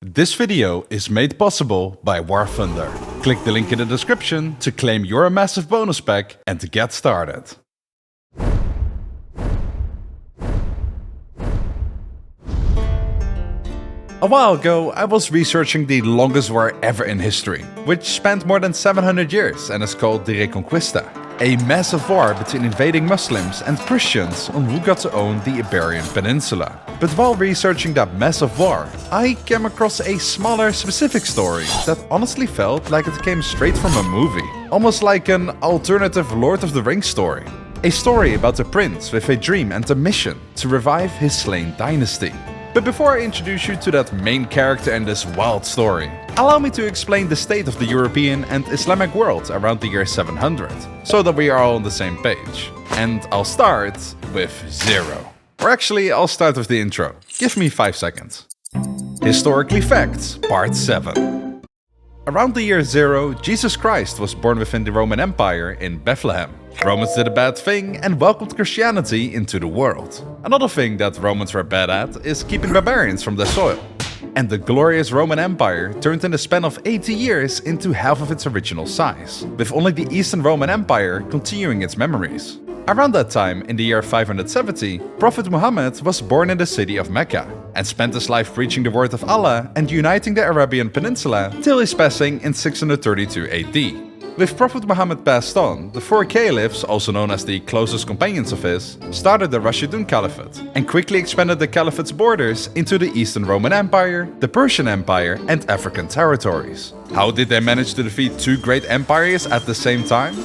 This video is made possible by War Thunder. Click the link in the description to claim your massive bonus pack and to get started. A while ago, I was researching the longest war ever in history, which spanned more than 700 years and is called the Reconquista. A massive war between invading Muslims and Christians on who got to own the Iberian Peninsula. But while researching that massive war, I came across a smaller specific story that honestly felt like it came straight from a movie. Almost like an alternative Lord of the Rings story. A story about a prince with a dream and a mission to revive his slain dynasty. But before I introduce you to that main character in this wild story, allow me to explain the state of the European and Islamic world around the year 700, so that we are all on the same page. And I'll start with 0. Or actually, I'll start with the intro. Give me 5 seconds. Historically Facts, Part 7. Around the year 0, Jesus Christ was born within the Roman Empire in Bethlehem. Romans did a bad thing and welcomed Christianity into the world. Another thing that Romans were bad at is keeping barbarians from their soil. And the glorious Roman Empire turned in the span of 80 years into half of its original size, with only the Eastern Roman Empire continuing its memories. Around that time, in the year 570, Prophet Muhammad was born in the city of Mecca and spent his life preaching the word of Allah and uniting the Arabian Peninsula till his passing in 632 AD. With Prophet Muhammad passed on, the 4 caliphs, also known as the closest companions of his, started the Rashidun Caliphate and quickly expanded the caliphate's borders into the Eastern Roman Empire, the Persian Empire and African territories. How did they manage to defeat 2 great empires at the same time?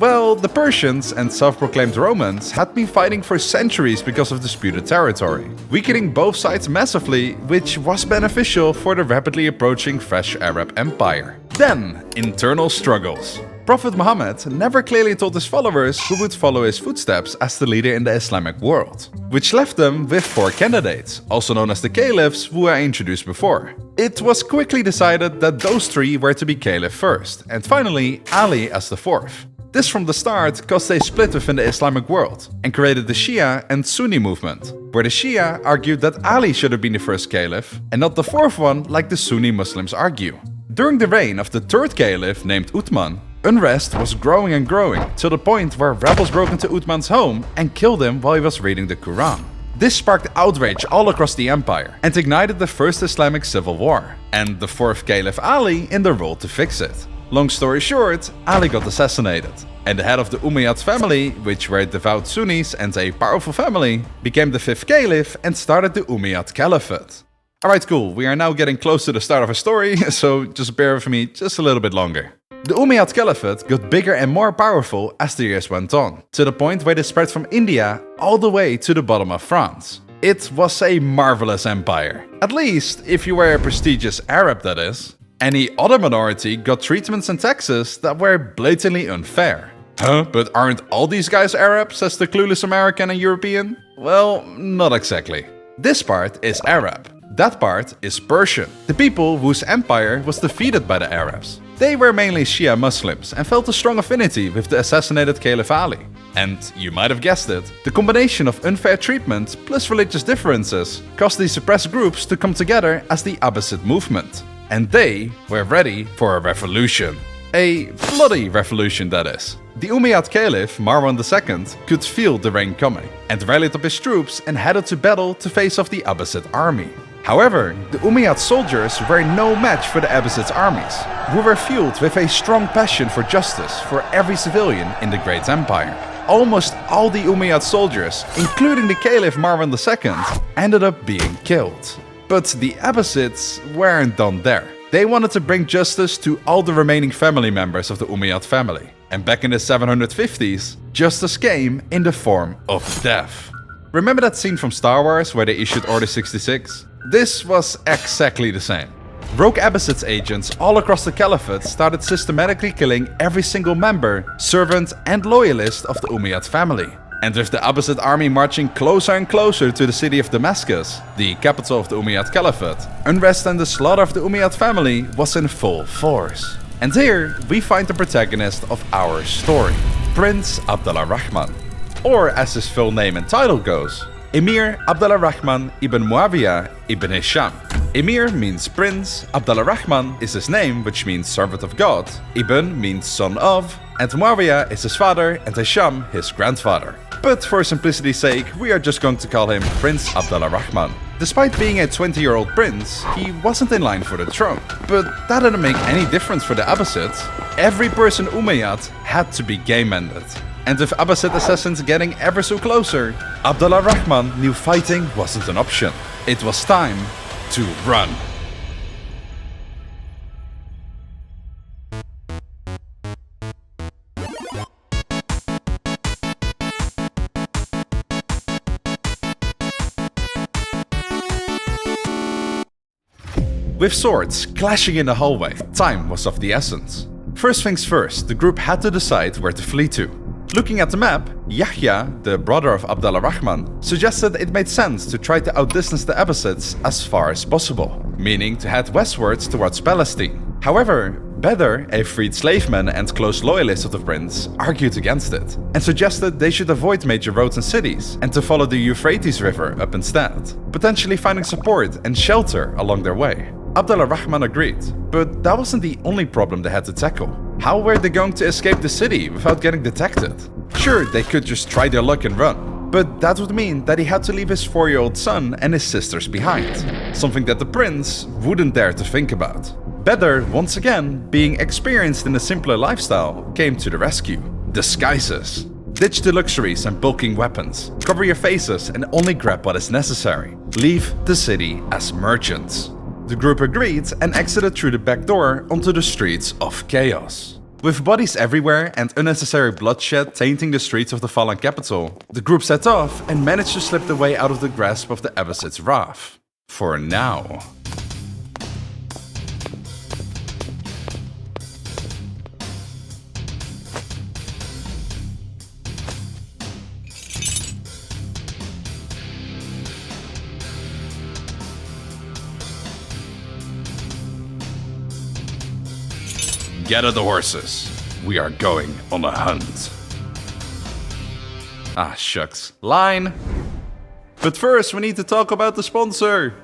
Well, the Persians and self-proclaimed Romans had been fighting for centuries because of disputed territory, weakening both sides massively, which was beneficial for the rapidly approaching fresh Arab Empire. Then, internal struggles. Prophet Muhammad never clearly told his followers who would follow his footsteps as the leader in the Islamic world, which left them with 4 candidates, also known as the caliphs, who I introduced before. It was quickly decided that those 3 were to be caliph first, and finally Ali as the 4th. This from the start caused a split within the Islamic world and created the Shia and Sunni movement, where the Shia argued that Ali should have been the first caliph and not the 4th one like the Sunni Muslims argue. During the reign of the 3rd caliph named Uthman, unrest was growing and growing to the point where rebels broke into Uthman's home and killed him while he was reading the Quran. This sparked outrage all across the empire and ignited the first Islamic civil war, and the 4th caliph Ali in the role to fix it. Long story short, Ali got assassinated, and the head of the Umayyad family, which were devout Sunnis and a powerful family, became the 5th caliph and started the Umayyad Caliphate. Alright, cool, we are now getting close to the start of our story, so just bear with me just a little bit longer. The Umayyad Caliphate got bigger and more powerful as the years went on, to the point where they spread from India all the way to the bottom of France. It was a marvelous empire, at least if you were a prestigious Arab, that is. Any other minority got treatments and taxes that were blatantly unfair. Huh? But aren't all these guys Arab, says the clueless American and European? Well, not exactly. This part is Arab. That part is Persian, the people whose empire was defeated by the Arabs. They were mainly Shia Muslims and felt a strong affinity with the assassinated Caliph Ali. And, you might have guessed it, the combination of unfair treatment plus religious differences caused these suppressed groups to come together as the Abbasid movement. And they were ready for a revolution. A bloody revolution, that is. The Umayyad Caliph, Marwan II, could feel the rain coming, and rallied up his troops and headed to battle to face off the Abbasid army. However, the Umayyad soldiers were no match for the Abbasid armies, who were fueled with a strong passion for justice for every civilian in the great empire. Almost all the Umayyad soldiers, including the Caliph Marwan II, ended up being killed. But the Abbasids weren't done there. They wanted to bring justice to all the remaining family members of the Umayyad family. And back in the 750s, justice came in the form of death. Remember that scene from Star Wars where they issued Order 66? This was exactly the same. Rogue Abbasid agents all across the Caliphate started systematically killing every single member, servant and loyalist of the Umayyad family. And with the Abbasid army marching closer and closer to the city of Damascus, the capital of the Umayyad Caliphate, unrest and the slaughter of the Umayyad family was in full force. And here we find the protagonist of our story, Prince Abd Al-Rahman. Or as his full name and title goes, Emir Abd Al-Rahman ibn Muawiyah ibn Hisham. Emir means prince, Abd Al-Rahman is his name, which means servant of God, Ibn means son of, and Muawiyah is his father, and Hisham his grandfather. But for simplicity's sake, we are just going to call him Prince Abd Al-Rahman. Despite being a 20-year-old prince, he wasn't in line for the throne. But that didn't make any difference for the Abbasids. Every person Umayyad had to be game-ended. And with Abbasid assassins getting ever so closer, Abd Al-Rahman knew fighting wasn't an option. It was time to run. With swords clashing in the hallway, time was of the essence. First things first, the group had to decide where to flee to. Looking at the map, Yahya, the brother of Abd Al-Rahman, suggested it made sense to try to outdistance the Abbasids as far as possible, meaning to head westwards towards Palestine. However, Badr, a freed slaveman and close loyalist of the prince, argued against it, and suggested they should avoid major roads and cities and to follow the Euphrates River up instead, potentially finding support and shelter along their way. Abd Al-Rahman agreed, but that wasn't the only problem they had to tackle. How were they going to escape the city without getting detected? Sure, they could just try their luck and run, but that would mean that he had to leave his 4-year-old son and his sisters behind, something that the prince wouldn't dare to think about. Badr, once again, being experienced in a simpler lifestyle, came to the rescue. Disguises. Ditch the luxuries and bulking weapons, cover your faces and only grab what is necessary. Leave the city as merchants. The group agreed and exited through the back door onto the streets of chaos. With bodies everywhere and unnecessary bloodshed tainting the streets of the fallen capital, the group set off and managed to slip the way out of the grasp of the Abbasids' wrath. For now. Gather the horses. We are going on a hunt. Ah, shucks. Line! But first we need to talk about the sponsor.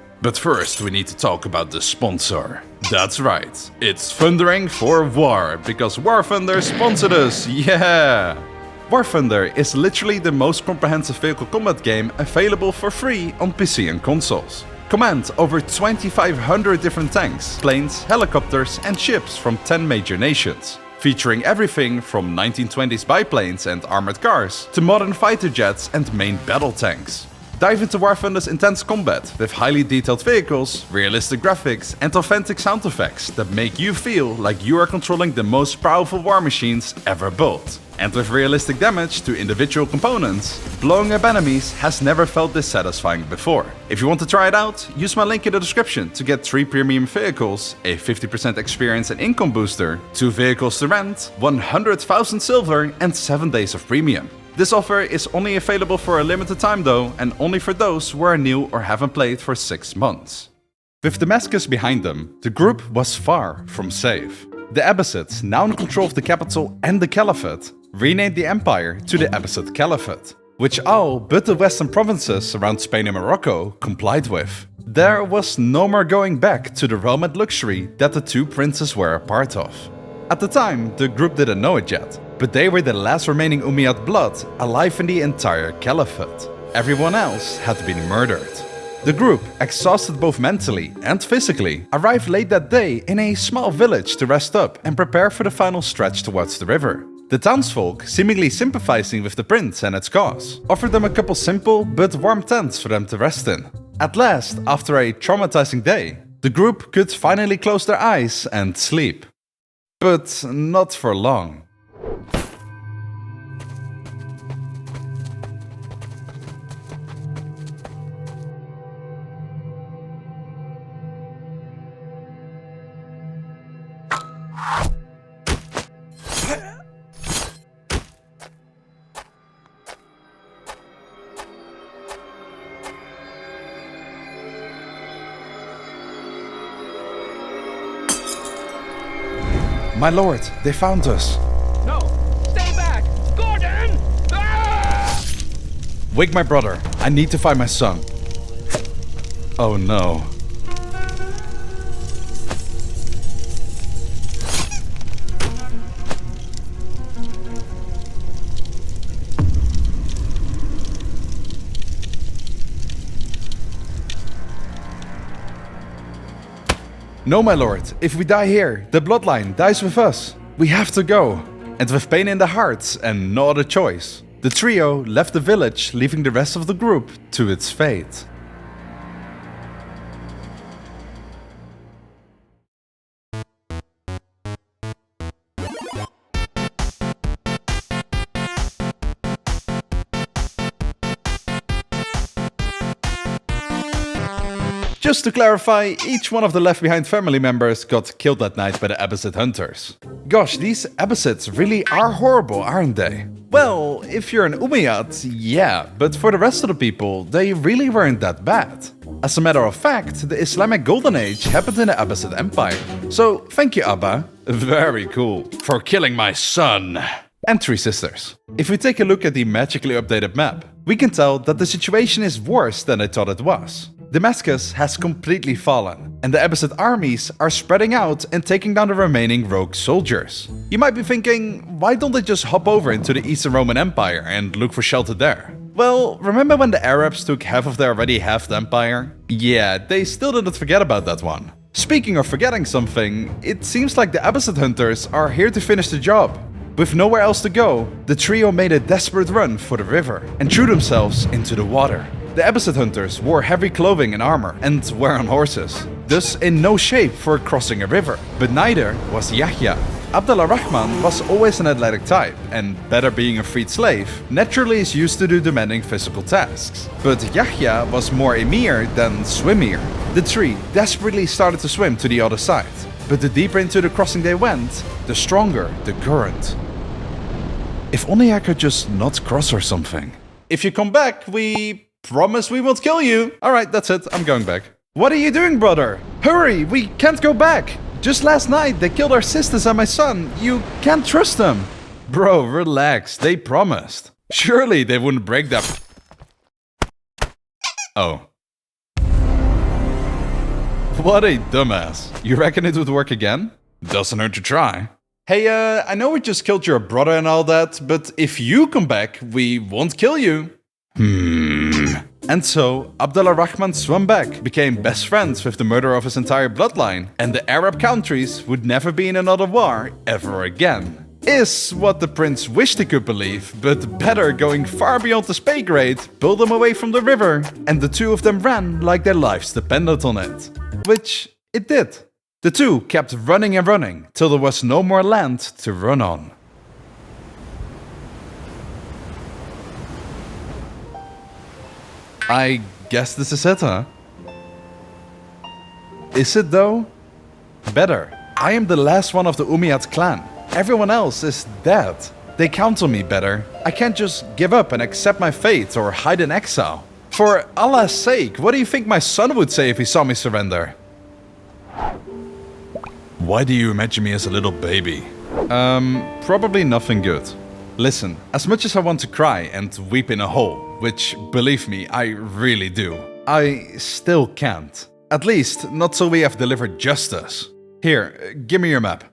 That's right. It's Thundering for War, because War Thunder sponsored us, yeah! War Thunder is literally the most comprehensive vehicle combat game available for free on PC and consoles. Command over 2,500 different tanks, planes, helicopters and ships from 10 major nations, featuring everything from 1920s biplanes and armored cars to modern fighter jets and main battle tanks. Dive into War Thunder's intense combat with highly detailed vehicles, realistic graphics and authentic sound effects that make you feel like you are controlling the most powerful war machines ever built. And with realistic damage to individual components, blowing up enemies has never felt this satisfying before. If you want to try it out, use my link in the description to get 3 premium vehicles, a 50% experience and income booster, 2 vehicles to rent, 100,000 silver and 7 days of premium. This offer is only available for a limited time though, and only for those who are new or haven't played for 6 months. With Damascus behind them, the group was far from safe. The Abbasids, now in control of the capital and the Caliphate, renamed the empire to the Abbasid Caliphate, which all but the western provinces around Spain and Morocco complied with. There was no more going back to the realm and luxury that the 2 princes were a part of. At the time, the group didn't know it yet, but they were the last remaining Umayyad blood alive in the entire Caliphate. Everyone else had been murdered. The group, exhausted both mentally and physically, arrived late that day in a small village to rest up and prepare for the final stretch towards the river. The townsfolk, seemingly sympathizing with the prince and its cause, offered them a couple simple but warm tents for them to rest in. At last, after a traumatizing day, the group could finally close their eyes and sleep. But not for long. My lord, they found us. No! Stay back! Gordon! Ah! Wake my brother. I need to find my son. Oh no. No, my lord, if we die here, the bloodline dies with us. We have to go. And with pain in their hearts and no other choice, the trio left the village, leaving the rest of the group to its fate. Just to clarify, each one of the left behind family members got killed that night by the Abbasid hunters. Gosh, these Abbasids really are horrible, aren't they? Well, if you're an Umayyad, yeah, but for the rest of the people, they really weren't that bad. As a matter of fact, the Islamic Golden Age happened in the Abbasid Empire. So, thank you Abba, very cool, for killing my son. And 3 sisters. If we take a look at the magically updated map, we can tell that the situation is worse than I thought it was. Damascus has completely fallen, and the Abbasid armies are spreading out and taking down the remaining rogue soldiers. You might be thinking, why don't they just hop over into the Eastern Roman Empire and look for shelter there? Well, remember when the Arabs took half of their already halved empire? Yeah, they still didn't forget about that one. Speaking of forgetting something, it seems like the Abbasid hunters are here to finish the job. With nowhere else to go, the trio made a desperate run for the river and threw themselves into the water. The Abbasid hunters wore heavy clothing and armor and were on horses, thus in no shape for crossing a river. But neither was Yahya. Abd Al-Rahman was always an athletic type, and better being a freed slave, naturally is used to do demanding physical tasks. But Yahya was more emir than swimmer. The three desperately started to swim to the other side, but the deeper into the crossing they went, the stronger the current. If only I could just not cross or something. If you come back, we promise we won't kill you. Alright, that's it, I'm going back. What are you doing, brother? Hurry, we can't go back. Just last night they killed our sisters and my son. You can't trust them. Bro, relax, they promised. Surely they wouldn't break that. Oh. What a dumbass. You reckon it would work again? Doesn't hurt to try. Hey, I know we just killed your brother and all that, but if you come back, we won't kill you. And so, Abd Al-Rahman swam back, became best friends with the murderer of his entire bloodline, and the Arab countries would never be in another war ever again. Is what the prince wished he could believe, but better going far beyond his pay grade, pulled them away from the river, and the two of them ran like their lives depended on it. Which it did. The two kept running and running, till there was no more land to run on. I guess this is it, huh? Is it though? Better. I am the last one of the Umayyad clan. Everyone else is dead. They count on me better. I can't just give up and accept my fate or hide in exile. For Allah's sake, what do you think my son would say if he saw me surrender? Why do you imagine me as a little baby? Probably nothing good. Listen, as much as I want to cry and weep in a hole, which, believe me, I really do, I still can't. At least, not till we have delivered justice. Here, give me your map.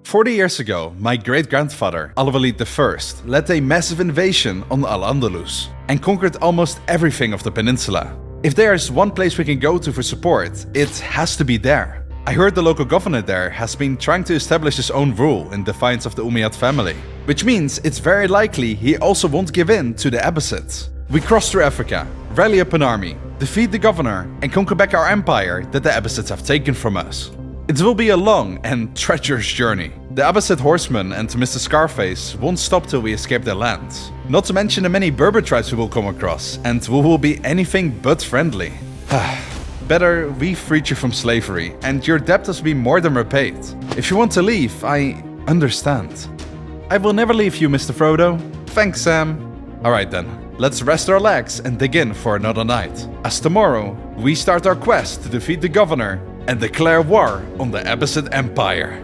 40 years ago, my great-grandfather, Al-Walid I, led a massive invasion on Al-Andalus and conquered almost everything of the peninsula. If there's one place we can go to for support, it has to be there. I heard the local governor there has been trying to establish his own rule in defiance of the Umayyad family, which means it's very likely he also won't give in to the Abbasids. We cross through Africa, rally up an army, defeat the governor, and conquer back our empire that the Abbasids have taken from us. It will be a long and treacherous journey. The Abbasid horsemen and Mr. Scarface won't stop till we escape their lands. Not to mention the many Berber tribes we will come across, and we will be anything but friendly. Better, we freed you from slavery, and your debtors will be more than repaid. If you want to leave, I understand. I will never leave you, Mr. Frodo. Thanks, Sam. Alright then, let's rest our legs and dig in for another night. As tomorrow, we start our quest to defeat the governor and declare war on the Abbasid Empire.